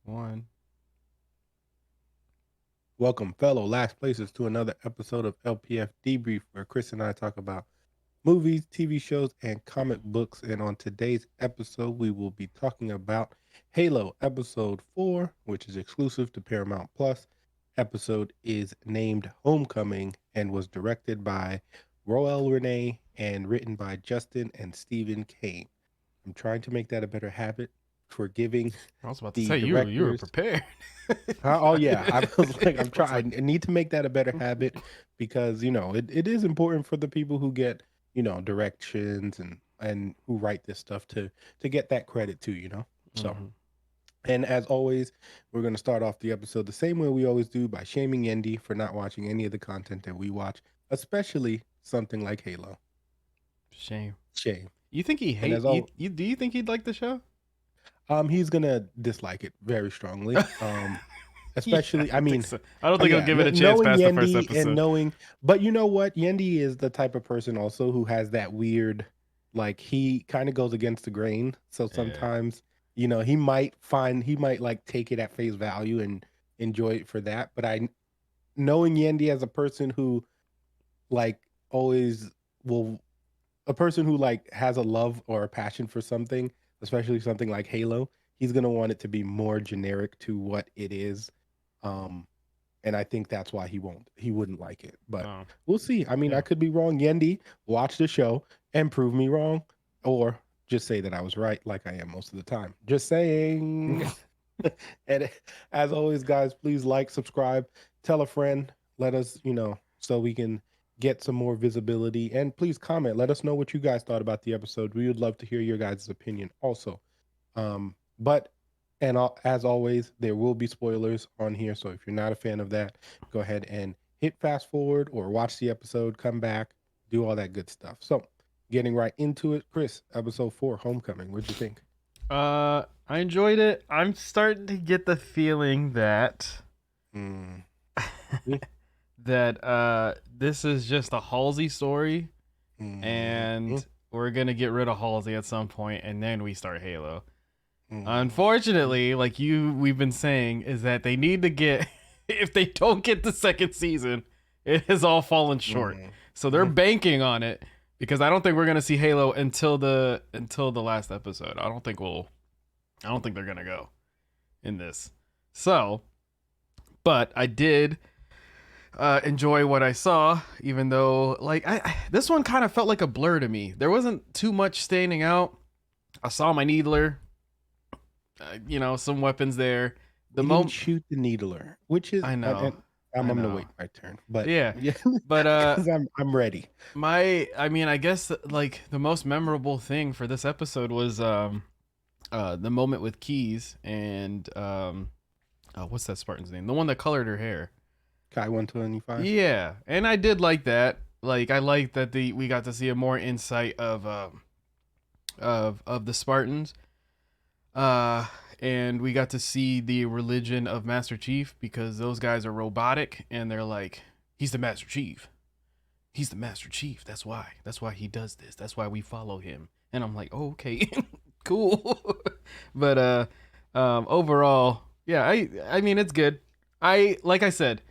One. Welcome, fellow last places, to another episode of LPF Debrief, where Chris and I talk about movies, TV shows, and comic books. And on today's episode, we will be talking about Halo Episode 4, which is exclusive to Paramount Plus. Episode is named Homecoming and was directed by Roel Renee and written by Justin and Stephen Kane. I'm trying to make that a better habit for giving I was about to the say you were directors. prepared. Oh yeah, I was like, I I'm was trying. like, I need to make that a better habit because it is important for the people who get directions and who write this stuff to get that credit too. So, mhm. and as always, we're going to start off the episode the same way we always do, by shaming Yendi for not watching any of the content that we watch, especially something like Halo. Shame. Shame. You think he And hate as you? all, You do you think he'd like the show? he's gonna dislike it very strongly. Yeah, I Especially, I don't think mean, so. I don't think he'll yeah, give it a chance knowing past the first Yendi and episode. knowing, but you know what? Yendi is the type of person also who has that weird, like, he kind of goes against the grain. So Yeah. sometimes, he might like take it at face value and enjoy it for that. But knowing Yendi as a person who, like, always will, a person who like has a love or a passion for something, especially something like Halo, he's gonna want it to be more generic to what it is. Um, and I think that's why he wouldn't like it. But Oh, we'll see. I mean, I yeah. could be wrong. Yendi, watch the show and prove me wrong, or just say that I was right, like I am most of the time. Just saying. And as always, guys, please like, subscribe, tell a friend, let us, so we can get some more visibility. And please comment. Let us know what you guys thought about the episode. We would love to hear your guys' opinion also. But as always, there will be spoilers on here. So if you're not a fan of that, go ahead and hit fast forward or watch the episode, come back, do all that good stuff. So getting right into it, Chris, episode 4, Homecoming. What'd you think? I enjoyed it. I'm starting to get the feeling that Mm. that this is just a Halsey story, Mm. and we're gonna get rid of Halsey at some point, and then we start Halo. Mm. Unfortunately, like we've been saying, is that they need to get if they don't get the second season, it has all fallen short. Mm. So they're Mm. banking on it because I don't think we're gonna see Halo until the last episode. I don't think they're gonna go in this. So, but I did enjoy what I saw, even though like this one kind of felt like a blur to me. There wasn't too much standing out. I saw my needler, some weapons there. The He didn't moment shoot the needler, which is, I know, and I I'm gonna know, wait my turn, but yeah, yeah, but because I'm ready. I mean, I guess like the most memorable thing for this episode was the moment with Keys and what's that Spartan's name? The one that colored her hair. Kai 125. Yeah, and I did like that. Like I like that we got to see a more insight of the Spartans. Uh, and we got to see the religion of Master Chief because those guys are robotic and they're like, he's the Master Chief. He's the Master Chief. That's why. That's why he does this. That's why we follow him. And I'm like, oh, okay, cool. But overall, yeah, I mean it's good. Like I said,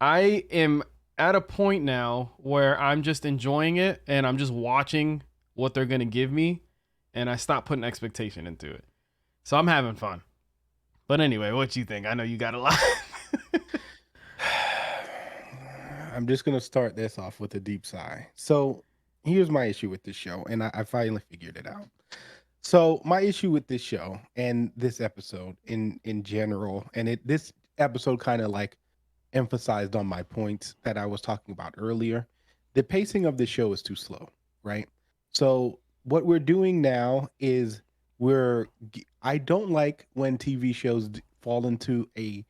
I am at a point now where I'm just enjoying it and I'm just watching what they're gonna give me, and I stop putting expectation into it. So I'm having fun. But anyway, what you think? I know you got a lot. I'm just gonna start this off with a deep sigh. So here's my issue with this show, and I finally figured it out. So my issue with this show and this episode in general, and this episode kind of like emphasized on my points that I was talking about earlier. The pacing of the show is too slow, right? So what we're doing now is I don't like when TV shows fall into a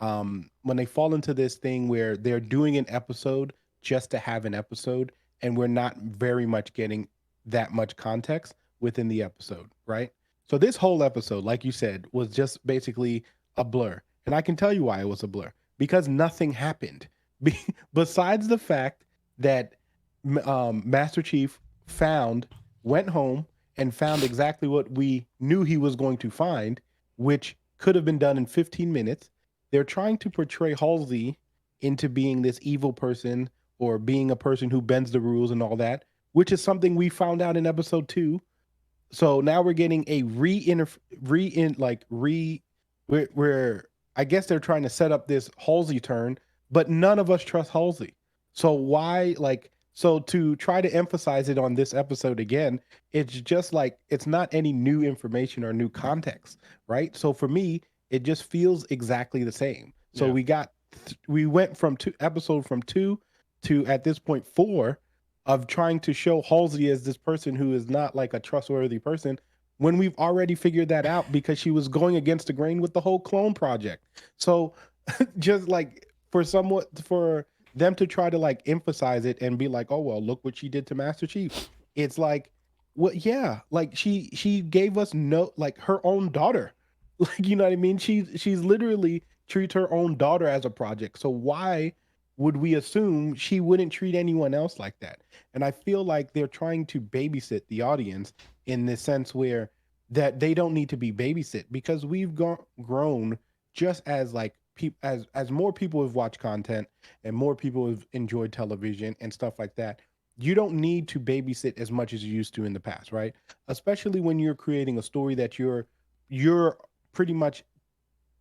when they fall into this thing where they're doing an episode just to have an episode, and we're not very much getting that much context within the episode, right? So this whole episode, like you said, was just basically a blur. And I can tell you why it was a blur, because nothing happened. Besides the fact that Master Chief went home and found exactly what we knew he was going to find, which could have been done in 15 minutes. They're trying to portray Halsey into being this evil person or being a person who bends the rules and all that, which is something we found out in episode 2. So now we're getting a where I guess they're trying to set up this Halsey turn, but none of us trust Halsey. So why to try to emphasize it on this episode again, it's just like it's not any new information or new context, right? So for me, it just feels exactly the same. So Yeah. we went from two to at this point 4 of trying to show Halsey as this person who is not like a trustworthy person when we've already figured that out because she was going against the grain with the whole clone project. So just like for them to try to like emphasize it and be like, oh well, look what she did to Master Chief. It's like, well, yeah, like she gave us no like her own daughter. Like, you know what I mean? She's literally treats her own daughter as a project. So why would we assume she wouldn't treat anyone else like that? And I feel like they're trying to babysit the audience in the sense where that they don't need to be babysit because we've grown just as like as more people have watched content and more people have enjoyed television and stuff like that. You don't need to babysit as much as you used to in the past, right? Especially when you're creating a story that you're pretty much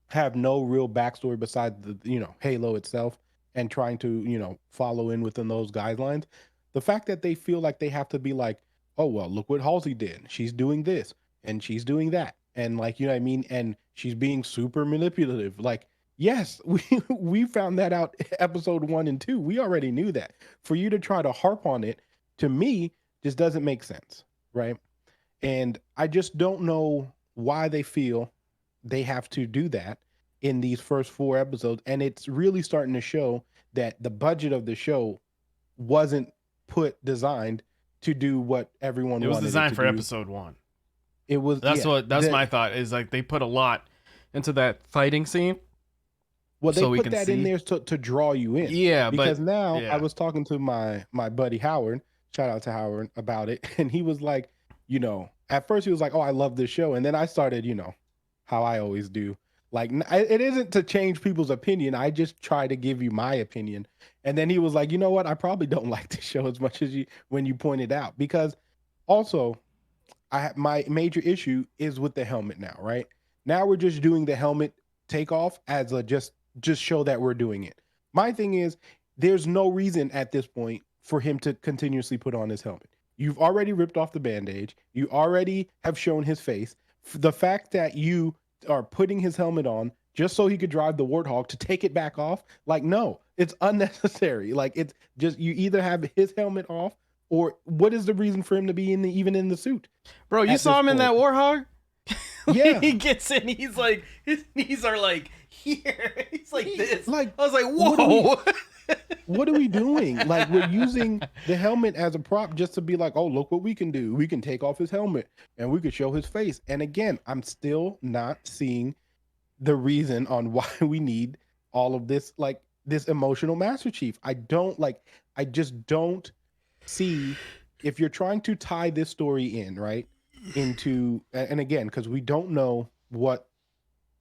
have no real backstory besides the Halo itself and trying to follow in within those guidelines. The fact that they feel like they have to be like, oh well, look what Halsey did, she's doing this and she's doing that, and like, you know what I mean, and she's being super manipulative. Like, yes, we found that out episode 1 and 2. We already knew that. For you to try to harp on it, to me, just doesn't make sense, right? And I just don't know why they feel they have to do that in these first 4 episodes. And it's really starting to show that the budget of the show wasn't designed to do what everyone It was wanted it designed to for do. episode 1. It was, That's yeah, what that's my thought is like they put a lot into that fighting scene well, they so we put can that in see. there to draw you in. Yeah, but Because now I yeah. was talking to my buddy Howard, shout out to Howard, about it, and he was like, at first he was like, "Oh, I love this show," and then I started, how I always do. Like, it isn't to change people's opinion. I just try to give you my opinion. And then he was like, "You know what? I probably don't like the show as much as you when you pointed out because also my major issue is with the helmet now, right? Now we're just doing the helmet takeoff as a just show that we're doing it. My thing is there's no reason at this point for him to continuously put on his helmet. You've already ripped off the bandage. You already have shown his face. The fact that you are putting his helmet on just so he could drive the Warthog to take it back off, like, no, it's unnecessary. Like, it's just you either have his helmet off or what is the reason for him to be even in the suit Bro, you at saw this him in that point? Warhog? He Yeah. gets in, he's like his knees are like here. He's like this. Like, I was like, what are we "Whoa." what are we doing? Like, we're using the helmet as a prop just to be like, oh, look what we can do. We can take off his helmet and we could show his face. And again, I'm still not seeing the reason on why we need all of this, like this emotional Master Chief. I just don't see if you're trying to tie this story in, right? Into, and again, because we don't know what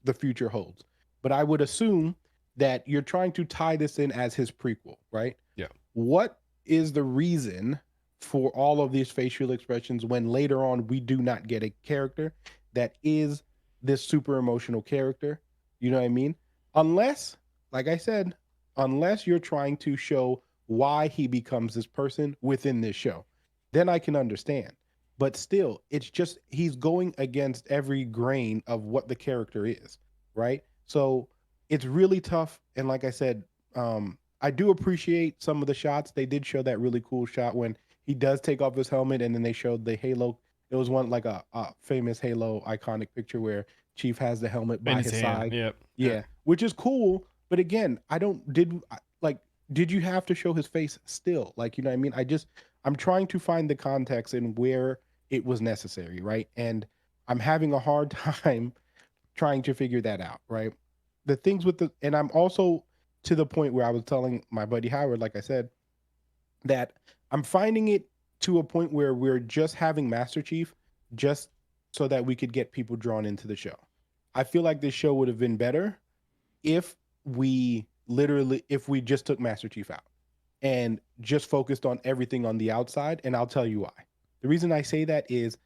the future holds. But I would assume that you're trying to tie this in as his prequel, right? Yeah. What is the reason for all of these facial expressions when later on we do not get a character that is this super emotional character? You know what I mean? Unless, like I said, unless you're trying to show why he becomes this person within this show, then I can understand. But still, it's just he's going against every grain of what the character is, right? So it's really tough. And like I said, I do appreciate some of the shots. They did show that really cool shot when he does take off his helmet, and then they showed the Halo. It was one like a famous Halo iconic picture where Chief has the helmet In by his his hand. side. Yep. Yep. Yeah, which is cool. But again, I don't like did you have to show his face still? Like, you know what I mean? I'm trying to find the context and where it was necessary, right? And I'm having a hard time trying to figure that out, right? The things with and I'm also to the point where I was telling my buddy Howard, like I said, that I'm finding it to a point where we're just having Master Chief just so that we could get people drawn into the show. I feel like this show would have been better if if we just took Master Chief out and just focused on everything on the outside. And I'll tell you why. The reason I say that is,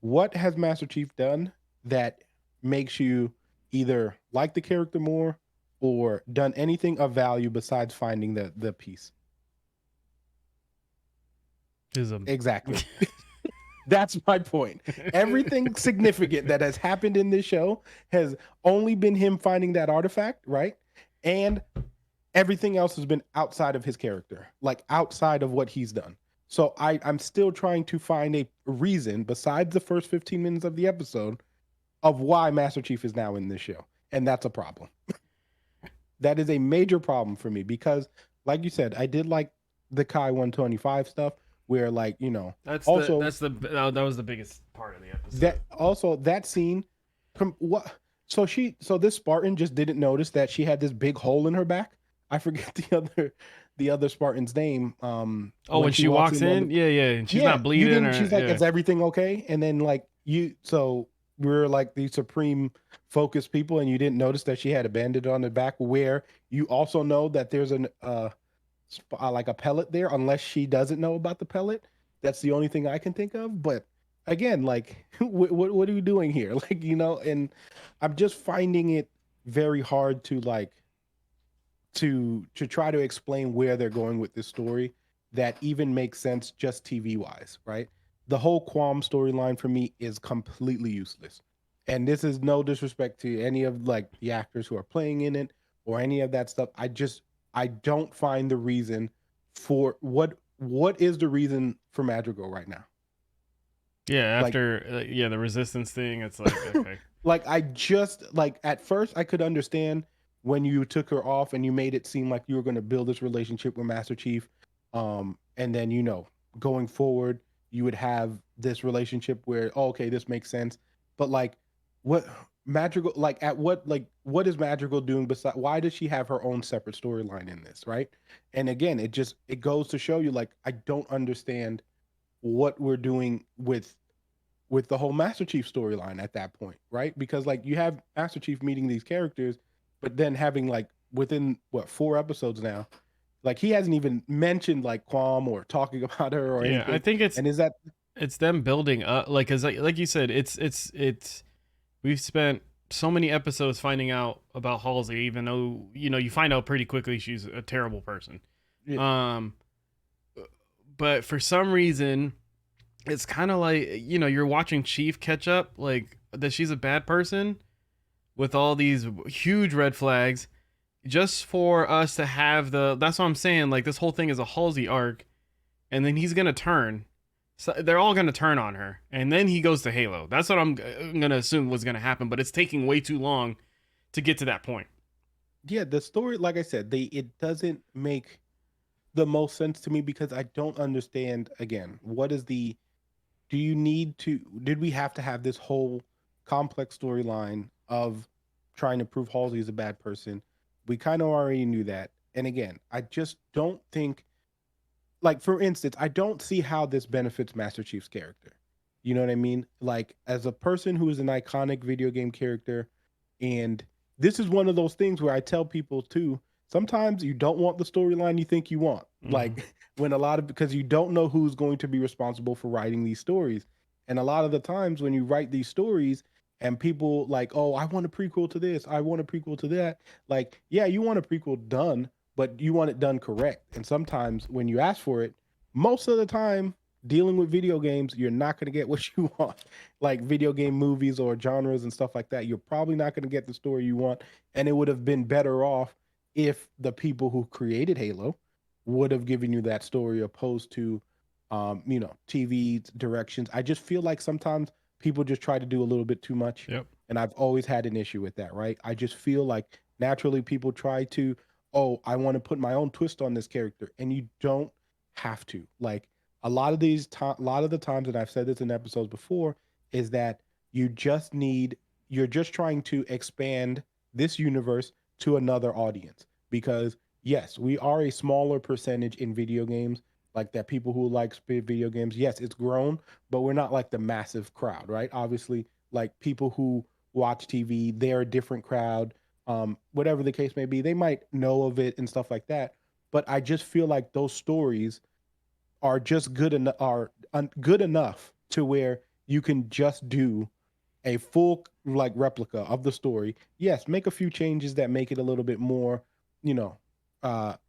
what has Master Chief done that makes you either like the character more or done anything of value besides finding the piece? Ism. Exactly. That's my point. Everything significant that has happened in this show has only been him finding that artifact, right? And everything else has been outside of his character, like outside of what he's done. So I'm still trying to find a reason besides the first 15 minutes of the episode of why Master Chief is now in this show. And that's a problem. That is a major problem for me because, like you said, I did like the Kai 125 stuff where, like, you know, That's also that was the biggest part of the episode. that scene what so this Spartan just didn't notice that she had this big hole in her back. I forget the other Spartan's name. Oh, when she walks in, yeah, and she's yeah, not you bleeding, didn't. or She's like, yeah, "Is everything okay?" And then like so we're like the supreme focused people, and you didn't notice that she had a bandage on the back. Where you also know that there's an like a pellet there, unless she doesn't know about the pellet. That's the only thing I can think of. But again, like, what are you doing here? Like, you know, and I'm just finding it very hard to like to try to explain where they're going with this story that even makes sense just TV wise, right? The whole Quam storyline for me is completely useless. And this is no disrespect to any of like the actors who are playing in it or any of that stuff. I don't find the reason for what is the reason for Madrigal right now? yeah. Like After yeah, the resistance thing, it's like okay, like I just like at first I could understand when you took her off and you made it seem like you were going to build this relationship with Master Chief, and then you know going forward you would have this relationship where, oh, okay, this makes sense. But like, what Madrigal, like at what is Madrigal doing beside? Why does she have her own separate storyline in this, right? And again, it goes to show you like I don't understand what we're doing with the whole Master Chief storyline at that point, right? Because like you have Master Chief meeting these characters, but then having like within what 4 episodes now, like he hasn't even mentioned like Quam or talking about her or yeah. I anything. think And is that it's them building up, like, cause like you said, it's we've spent so many episodes finding out about Halsey, even though you find out pretty quickly she's a terrible person. yeah, Um, but for some reason, it's kind of like you're watching Chief catch up, like that she's a bad person with all these huge red flags, just for us to have the. That's what I'm saying. Like this whole thing is a Halsey arc, and then he's gonna turn. So they're all gonna turn on her, and then he goes to Halo. That's what I'm gonna assume was gonna happen, but it's taking way too long to get to that point. yeah, the story, like I said, it doesn't make the most sense to me because I don't understand again, what is the do you need to did we have to have this whole complex storyline of trying to prove Halsey is a bad person? We kind of already knew that. And again, I just don't think, like, for instance, I don't see how this benefits Master Chief's character. You know what I mean? Like, as a person who is an iconic video game character, and this is one of those things where I tell people too, sometimes you don't want the storyline you think you want. Mm-hmm. Like, when a lot of because you don't know who's going to be responsible for writing these stories. And a lot of the times when you write these stories and people like, oh, I want a prequel to this, I want a prequel to that. Like, yeah, you want a prequel done, but you want it done correct. And sometimes when you ask for it, most of the time, dealing with video games, you're not going to get what you want. Like video game movies or genres and stuff like that, you're probably not going to get the story you want. And it would have been better off if the people who created Halo would have given you that story opposed to, TV directions. I just feel like sometimes people just try to do a little bit too much. Yep. And I've always had an issue with that, right? I just feel like naturally people try to, oh, I want to put my own twist on this character. And you don't have to. Like a lot of the times, and I've said this in episodes before, is that you're just trying to expand this universe to another audience because yes, we are a smaller percentage in video games, like that people who like video games. Yes, it's grown, but we're not like the massive crowd, right? Obviously, like people who watch TV. They're a different crowd. Whatever the case may be, they might know of it and stuff like that. But I just feel like those stories are just good enough to where you can just do a full like replica of the story. Yes, make a few changes that make it a little bit more, you know,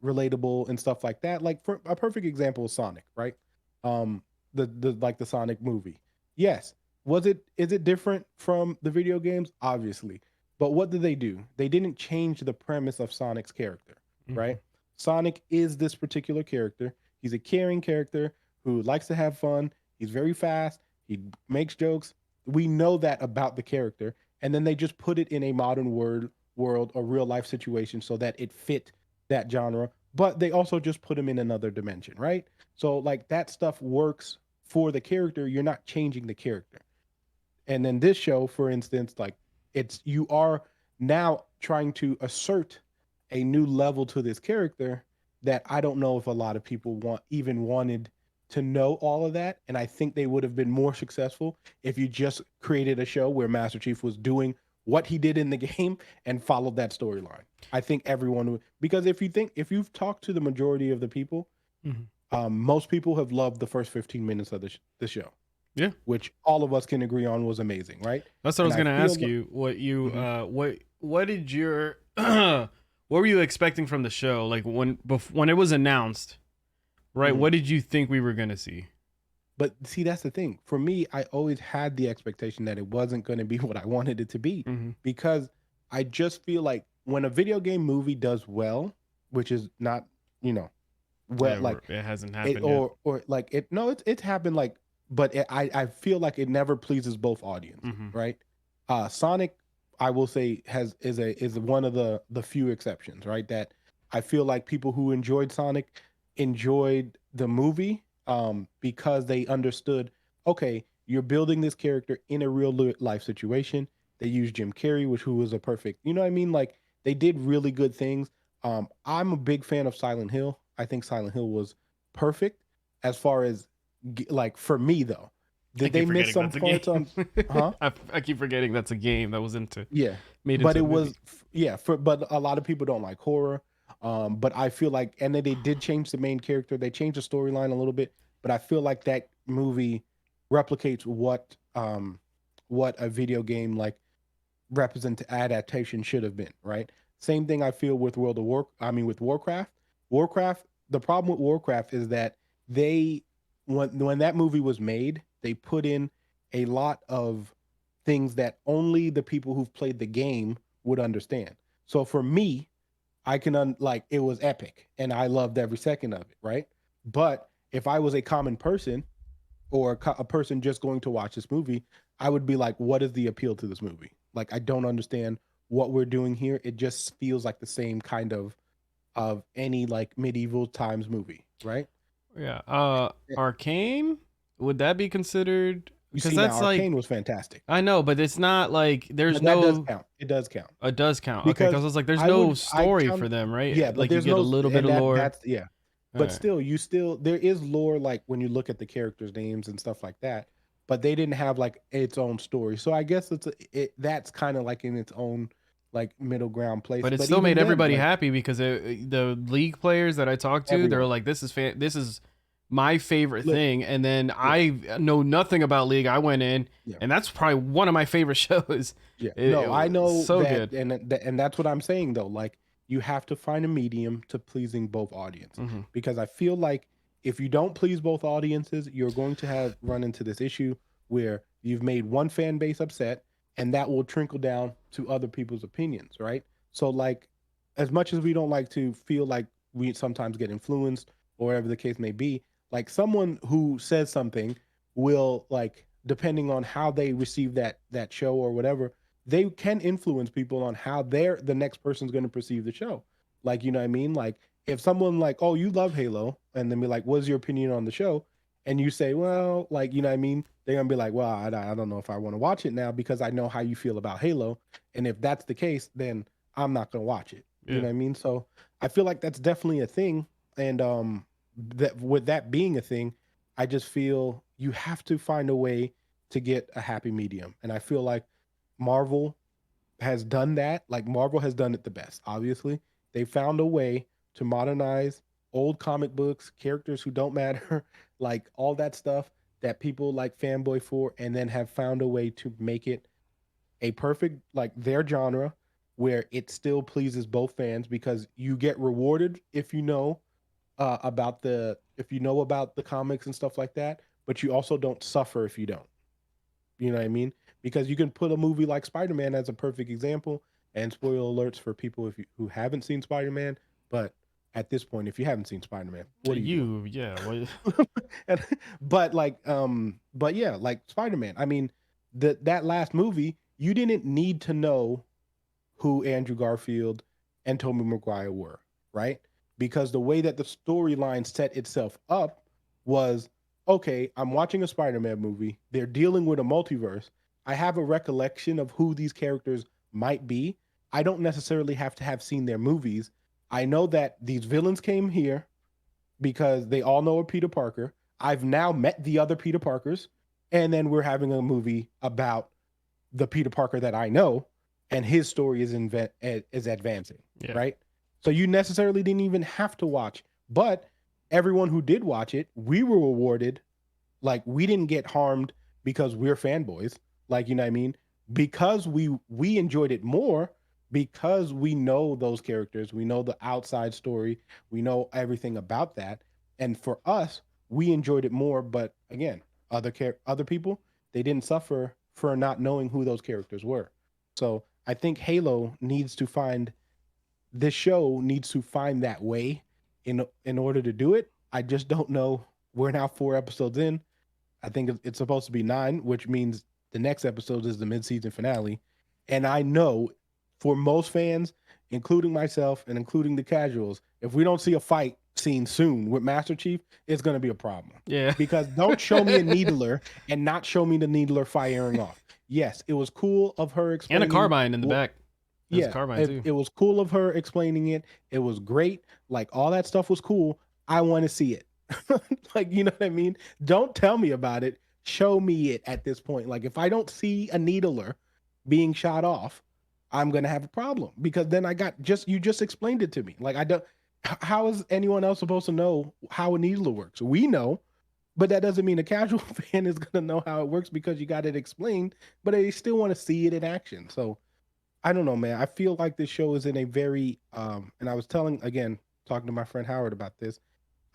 relatable and stuff like that. Like for a perfect example is Sonic, right? Um, the like the Sonic movie. Yes, is it different from the video games? Obviously, but what did they do? They didn't change the premise of Sonic's character, Mm-hmm. right? Sonic is this particular character. He's a caring character who likes to have fun. He's very fast. He makes jokes. We know that about the character, and then they just put it in a modern world or real life situation so that it fit that genre. But they also just put him in another dimension, right? So like that stuff works for the character. You're not changing the character. And then this show, for instance, like it's you are now trying to assert a new level to this character that I don't know if a lot of people wanted to know all of that. And I think they would have been more successful if you just created a show where Master Chief was doing what he did in the game and followed that storyline. I think everyone would, because if you've talked to the majority of the people, Mm-hmm. most people have loved the first 15 minutes of the show, Yeah, which all of us can agree on was amazing, right? that's what I And was I gonna feel ask you. What you Mhm. what did your what were you expecting from the show? Like when it was announced, right? Mhm. What did you think we were gonna see? But see, that's the thing. For me, I always had the expectation that it wasn't going to be what I wanted it to be Mm-hmm. because I just feel like when a video game movie does well, which is not, you know, well, Yeah, like it hasn't it happened yet. or like it, no, it's happened like, but I feel like it never pleases both audiences, Mm-hmm. right? Sonic, I will say, is one of the few exceptions, right? That I feel like people who enjoyed Sonic enjoyed the movie because they understood, okay, you're building this character in a real life situation. They used Jim Carrey, who was a perfect, you know what I mean? Like they did really good things. I'm a big fan of Silent Hill. I think Silent Hill was perfect as far as like for me though. I Did they keep miss forgetting some that's a parts game. on? Huh? I keep forgetting that's a game that was into Yeah, made but into it a was movie. yeah. For but a lot of people don't like horror. But I feel like, and then they did change the main character. They changed the storyline a little bit, but I feel like that movie replicates what a video game like represent adaptation should have been, right? Same thing I feel with with Warcraft. Warcraft, the problem with Warcraft is that they when that movie was made, they put in a lot of things that only the people who've played the game would understand. So for me, I can like it was epic and I loved every second of it, right? But if I was a common person or a person just going to watch this movie, I would be like, what is the appeal to this movie? Like, I don't understand what we're doing here. It just feels like the same kind of any like medieval times movie, right? Yeah. Yeah. Arcane, would that be considered? You Because see, now that's like Arcane was fantastic, I know, but it's not like there's but that does no. count. It does count It does count. Okay, because because I was like, there's no I story for count, them, right? yeah, but Like you there's get a no, little bit and of lore. that's yeah, All but right. still, there is lore like when you look at the characters' names and stuff like that. But they didn't have like its own story, so I guess that's kind of like in its own like middle ground place. But it But still even made then, everybody like happy because the league players that I talked to, they were everyone, like, this is my favorite look, thing." And then yeah, I know nothing about league. I went in, yeah. and that's probably one of my favorite shows. Yeah. It No, I was know so that, good. and that's what I'm saying though. Like you have to find a medium to pleasing both audience Hmm. because I feel like if you don't please both audiences, you're going to have run into this issue where you've made one fan base upset and that will trickle down to other people's opinions, right? So like as much as we don't like to feel like we sometimes get influenced or whatever the case may be, like someone who says something will like depending on how they receive that show or whatever, they can influence people on how the next person's going to perceive the show. Like, you know what I mean? Like if someone like, oh, you love Halo, and then be like, what's your opinion on the show? And you say, well, like, you know what I mean? They're gonna be like, well, I don't know if I want to watch it now because I know how you feel about Halo. And if that's the case, then I'm not gonna watch it. You Yeah. know what I mean? So I feel like that's definitely a thing. And that with that being a thing, I just feel you have to find a way to get a happy medium. And I feel like Marvel has done that. Like Marvel has done it the best. Obviously, they found a way to modernize old comic books, characters who don't matter, like all that stuff that people like fanboy for, and then have found a way to make it a perfect like their genre where it still pleases both fans because you get rewarded if you know about the if you know about the comics and stuff like that, but you also don't suffer if you don't. You know what I mean? Because you can put a movie like Spider-Man as a perfect example, and spoiler alerts for people who haven't seen Spider-Man. But at this point, if you haven't seen Spider-Man, what are you doing? Yeah. Well, And, but yeah, like Spider-Man. I mean, that last movie, you didn't need to know who Andrew Garfield and Tobey Maguire were, right? Because the way that the storyline set itself up was okay, I'm watching a Spider-Man movie. They're dealing with a multiverse. I have a recollection of who these characters might be. I don't necessarily have to have seen their movies. I know that these villains came here because they all know a Peter Parker. I've now met the other Peter Parkers, and then we're having a movie about the Peter Parker that I know, and his story is advancing, yeah. right? So you necessarily didn't even have to watch, but everyone who did watch it, we were rewarded. Like we didn't get harmed because we're fanboys. Like you know what I mean? Because we enjoyed it more because we know those characters, we know the outside story, we know everything about that, and for us, we enjoyed it more. But again, other people they didn't suffer for not knowing who those characters were. So I think Halo needs to find this show needs to find that way in order to do it. I just don't know. We're now 4 episodes in. I think it's supposed to be 9, which means the next episode is the mid-season finale. And I know for most fans, including myself and including the casuals, if we don't see a fight scene soon with Master Chief, it's going to be a problem. Yeah. Because don't show me a needler and not show me the needler firing off. Yes, it was cool of her And a explaining. carbine in the back. There's a Yeah, carbine too. it was cool of her explaining it. It was great. Like all that stuff was cool. I want to see it. Like, you know what I mean? Don't tell me about it. Show me it at this point. Like if I don't see a needler being shot off, I'm gonna have a problem because then I got just you just explained it to me. Like I don't how is anyone else supposed to know how a needler works? We know, but that doesn't mean a casual fan is gonna know how it works because you got it explained, but they still want to see it in action. So I don't know, man. I feel like this show is in a very and I was telling again, talking to my friend Howard about this.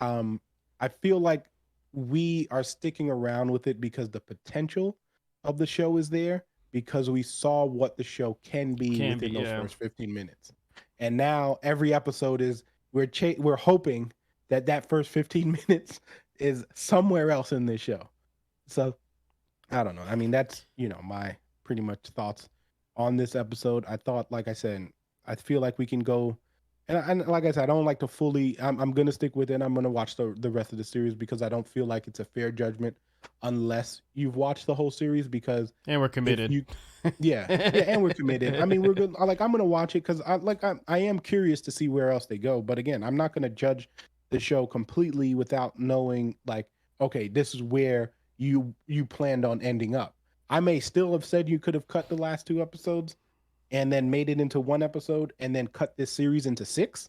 Um, I feel like we are sticking around with it because the potential of the show is there because we saw what the show can be within those Yeah. first 15 minutes. And now every episode is we're hoping that that first 15 minutes is somewhere else in this show. So I don't know. I mean, that's, my pretty much thoughts on this episode. I thought, like I said, I feel like we can go. And like I said, I don't like to fully. I'm going to stick with it. I'm going to watch the rest of the series because I don't feel like it's a fair judgment unless you've watched the whole series. Because And we're if committed. you, yeah, and we're committed. I mean, we're good. Like I'm going to watch it because I am curious to see where else they go. But again, I'm not going to judge the show completely without knowing, like, okay, this is where you planned on ending up. I may still have said you could have cut the last 2 episodes and then made it into 1 episode and then cut this series into 6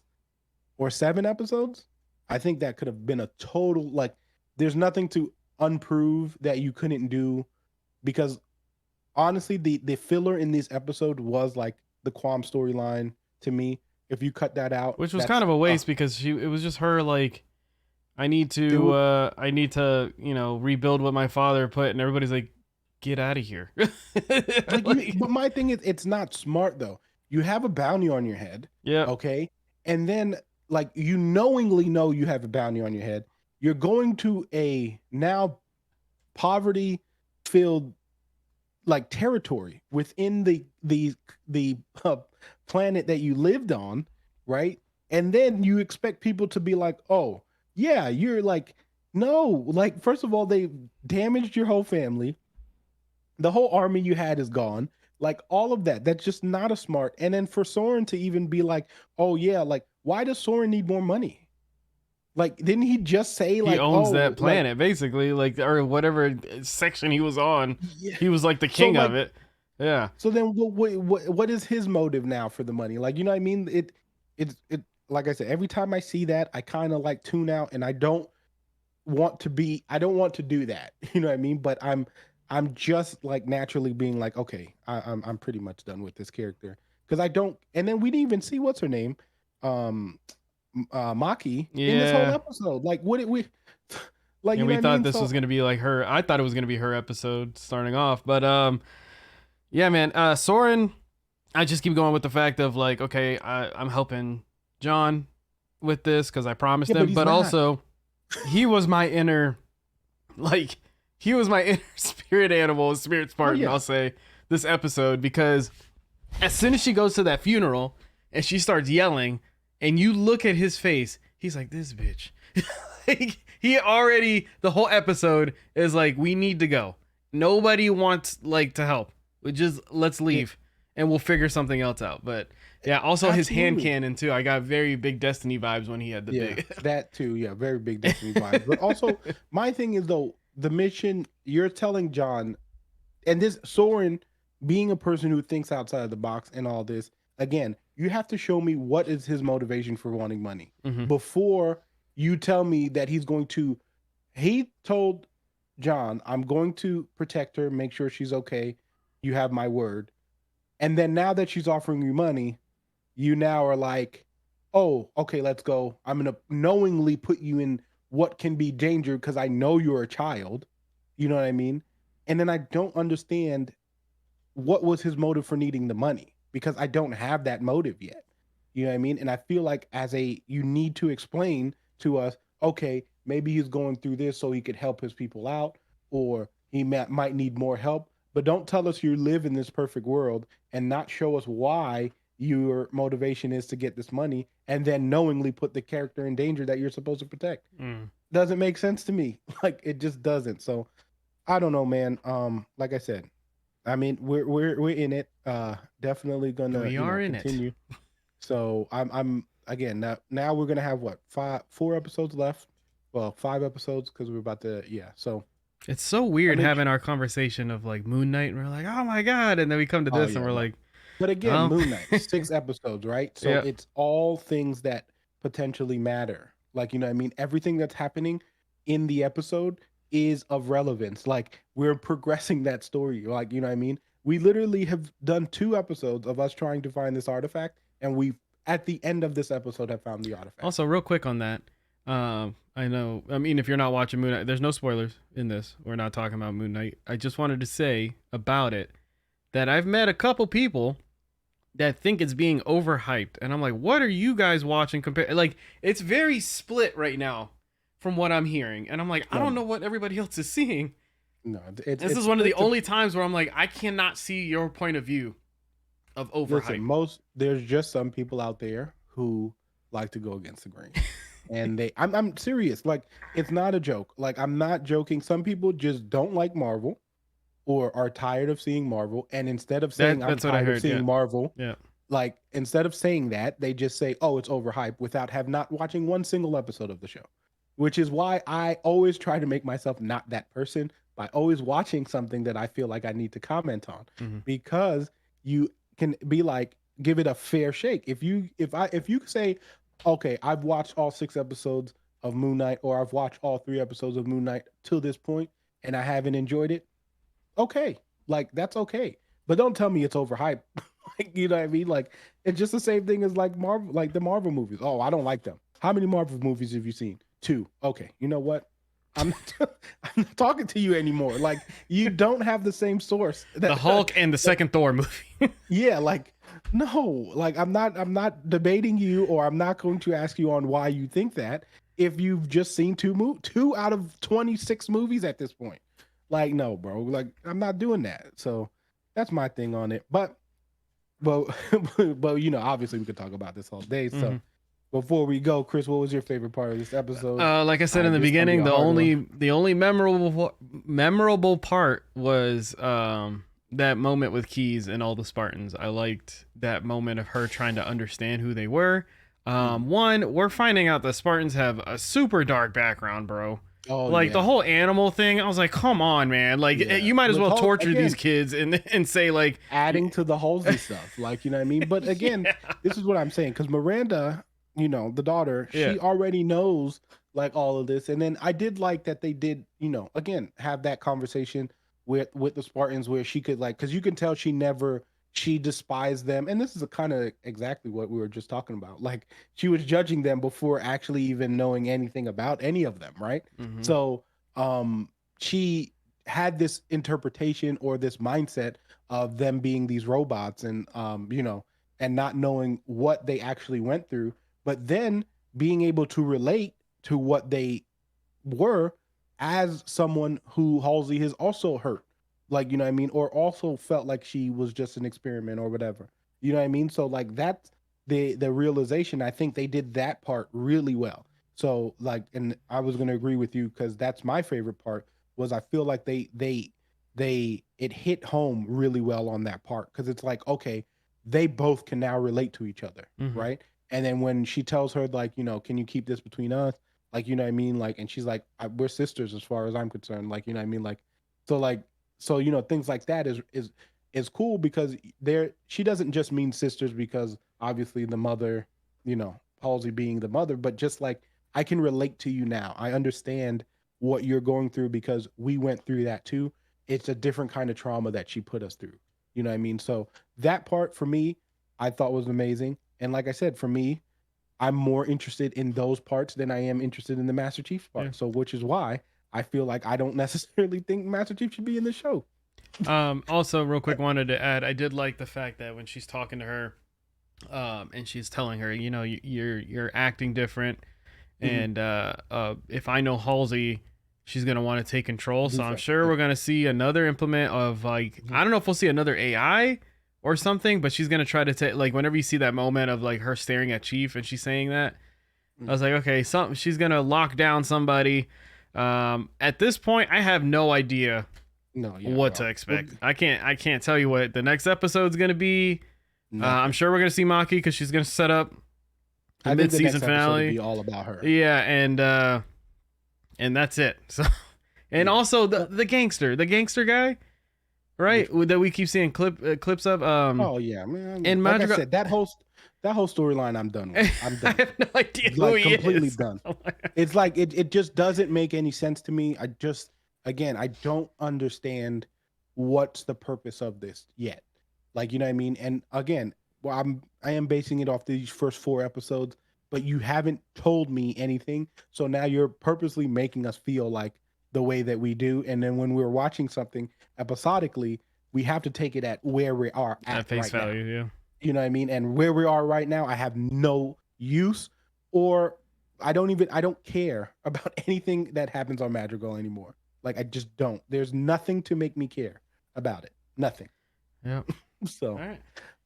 or 7 episodes. I think that could have been a total like there's nothing to unprove that you couldn't do because honestly the filler in this episode was like the Quam storyline to me. If you cut that out, Which was that's kind of a waste because it was just her like it would I need to, rebuild what my father put, and everybody's like, get out of here. but my thing is it's not smart though. You have a bounty on your head, Yeah. okay? And then like you knowingly know you have a bounty on your head. You're going to a now poverty filled like territory within the planet that you lived on, right? And then you expect people to be like, "Oh, yeah, you're like no, like first of all they damaged your whole family, the whole army you had is gone, like all of that. That's just not a smart. And then for Soren to even be like, oh yeah, like why does Soren need more money? Like didn't he just say He like, owns oh that like planet basically, like, or whatever section he was on. yeah. He was like the So king of like it. Yeah. So then what is his motive now for the money? Like, you know what I mean? It like I said, every time I see that, I kind of like tune out, and I don't want to do that. You know what I mean? But I'm just like naturally being like, okay, I'm pretty much done with this character because I don't. And then we didn't even see what's her name, um, Maki in this whole Yeah. episode. Like, what did we? Like, And you know we what I thought mean? this was So gonna be like her. I thought it was gonna be her episode starting off, but yeah, man. Soren, I just keep going with the fact of like, okay, I'm helping John with this because I promised yeah, but him, he's but not. also he was my inner, like, he was my inner spirit animal, spirit Oh Spartan. yeah, I'll say this episode because as soon as she goes to that funeral and she starts yelling, and you look at his face, he's like, this bitch. Like, he already, the whole episode is like, we need to go. Nobody wants like to help. We just let's yeah, leave and we'll figure something else out. But yeah, also his hand absolutely. cannon too. I got very big Destiny vibes when he had the Yeah, big. that too. Yeah, very big Destiny vibes. But also, my thing is though, the mission you're telling John, and this Soren being a person who thinks outside of the box and all this, again, you have to show me what is his motivation for wanting money Mhm. before you tell me that he's going to. He told John, I'm going to protect her, make sure she's okay. You have my word. And then now that she's offering you money, you now are like, oh, okay, let's go. I'm going to knowingly put you in what can be danger because I know you're a child. You know what I mean? And then I don't understand what was his motive for needing the money because I don't have that motive yet. You know what I mean? And I feel like you need to explain to us, okay, maybe he's going through this so he could help his people out, or he might need more help. But don't tell us you live in this perfect world and not show us why your motivation is to get this money and then knowingly put the character in danger that you're supposed to protect. Mm. Doesn't make sense to me. Like it just doesn't. So I don't know, man. Like I said, I mean, we're in it. Definitely gonna, We are in it. continue. So I'm again now we're gonna have what 4 episodes left. Well, 5 episodes because we're about to So It's so I weird make having our conversation of like Moon Knight, and we're like, oh my god, and then we come to oh this, and yeah we're no. like, But again, um, Moon Knight 6 episodes, right? So yeah. it's all things that potentially matter. Like you know, what I mean, everything that's happening in the episode is of relevance. Like we're progressing that story. Like you know, what I mean, we literally have done 2 episodes of us trying to find this artifact, and we at the end of this episode have found the artifact. Also, real quick on that, I know. I mean, if you're not watching Moon Knight, there's no spoilers in this. We're not talking about Moon Knight. I just wanted to say about it that I've met a couple people that think it's being overhyped, and I'm like, what are you guys watching? Compare like it's very split right now, from what I'm hearing, and I'm like, I No, don't no, know what everybody else is seeing. no. It's This it's is one of the split to only times where I'm like, I cannot see your point of view of listen. overhype. There's just some people out there who like to go against the grain. And I'm serious. Like it's not a joke. Like I'm not joking. Some people just don't like Marvel or are tired of seeing Marvel. And instead of saying I'm That's what I tired of heard. Yeah, seeing Marvel, yeah. like instead of saying that, they just say, "Oh, it's overhyped," without have not watching one single episode of the show. Which is why I always try to make myself not that person by always watching something that I feel like I need to comment on, Mm-hmm. because you can be like, give it a fair shake. If you say, okay, I've watched all 6 episodes of Moon Knight, or I've watched all 3 episodes of Moon Knight till this point, and I haven't enjoyed it, okay, like that's okay. But don't tell me it's overhyped. Like you know what I mean? Like it's just the same thing as like Marvel, like the Marvel movies. Oh, I don't like them. How many Marvel movies have you seen? 2. Okay, you know what? I'm not, I'm not talking to you anymore. Like you don't have the same source. The Hulk and the second Thor movie. Yeah, like no, like I'm not debating you, or I'm not going to ask you on why you think that if you've just seen 2 out of 26 movies at this point. Like no, bro. Like I'm not doing that. So that's my thing on it. But but obviously we could talk about this all day. So Mm-hmm. before we go, Chris, what was your favorite part of this episode? Like I said in the This gonna be beginning, a hard one. the only memorable part was that moment with Keys and all the Spartans. I liked that moment of her trying to understand who they were. Mhm. One, we're finding out the Spartans have a super dark background, bro. Oh Like the yeah. whole animal thing, I was like, come on, man. Like Yeah. you might as With well Hal torture these again, kids and say like, adding to the Halsey stuff, like, you know what I mean? But again, yeah, this is what I'm saying, because Miranda, the daughter, yeah, she already knows like all of this. And then I did like that they did, again, have that conversation with the Spartans where she could, like, because you can tell she despised them. And this is a kind of exactly what we were just talking about. Like, she was judging them before actually even knowing anything about any of them, right? hmm, So she had this interpretation or this mindset of them being these robots, and and not knowing what they actually went through, but then being able to relate to what they were as someone who Halsey has also hurt, like, you know what I mean, or also felt like she was just an experiment or whatever, you know what I mean. So like that's the realization. I think they did that part really well. So like, and I was going to agree with you, because that's my favorite part. Was I feel like they it hit home really well on that part, because it's like, okay, they both can now relate to each other, hmm, right? And then when she tells her, like, can you keep this between us, like, you know what I mean, like, and she's like, we're sisters as far as I'm concerned, like, you know what I mean, like, so like, so things like that is cool, because she doesn't just mean sisters because obviously the mother, Halsey being the mother, but just like, I can relate to you now, I understand what you're going through because we went through that too. It's a different kind of trauma that she put us through, you know what I mean. So that part for me, I thought was amazing. And like I said, for me, I'm more interested in those parts than I am interested in the Master Chief yeah. part. So, which is why I feel like I don't necessarily think Master Chief should be in the show. Also, real quick, wanted to add, I did like the fact that when she's talking to her, and she's telling her, you're acting different, Mhm. and if I know Halsey, she's gonna want to take control. So I'm Defense, sure yeah. we're gonna see another implement of like, Mhm. I don't know if we'll see another AI or something, but she's gonna try to take, like, whenever you see that moment of like her staring at Chief and she's saying that, I Mhm. was like, okay, something, she's gonna lock down somebody. At this point, I have no idea No, yeah, what to well, expect. I can't tell you what the next episode's gonna be. I'm nothing. sure we're gonna see Maki because she's gonna set up the I think the mid-season next episode will finale. be all about her. Yeah, and that's it. So, and Yeah. also the But the gangster guy, right? which one? That we keep seeing clips of. Oh yeah, man. In Like I Madrigal, said, that whole storyline, I'm done with. I I'm done. have no idea who Like he completely is. done. It's like it just doesn't make any sense to me. Again, I don't understand what's the purpose of this yet. Like, you know what I mean? And again, well, I am basing it off these first 4 episodes, but you haven't told me anything. So now you're purposely making us feel like the way that we do. And then when we're watching something episodically, we have to take it at where we are at At face right now. value, yeah. You know what I mean? And where we are right now, I have no use, or I don't care about anything that happens on Madrigal anymore. Like, I just don't. There's nothing to make me care about it. Nothing. Yeah. All So, right.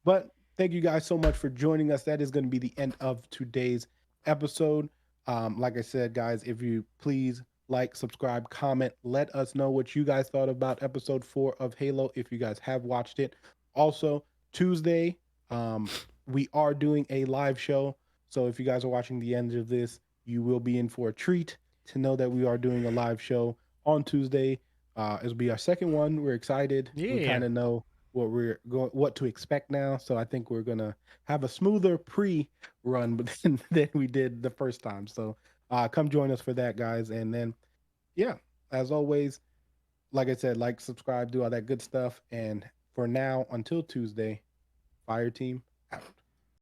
but thank you guys so much for joining us. That is going to be the end of today's episode. Like I said, guys, if you please like, subscribe, comment, let us know what you guys thought about episode 4 of Halo if you guys have watched it. Also, Tuesday, we are doing a live show. So if you guys are watching the end of this, you will be in for a treat to know that we are doing a live show on Tuesday. It'll be our second one. We're excited. We Yeah. kind of know what to expect now. So I think we're gonna have a smoother pre-run than we did the first time. So come join us for that, guys. And then yeah, as always, like I said, like, subscribe, do all that good stuff. And for now, until Tuesday, Fire Team out.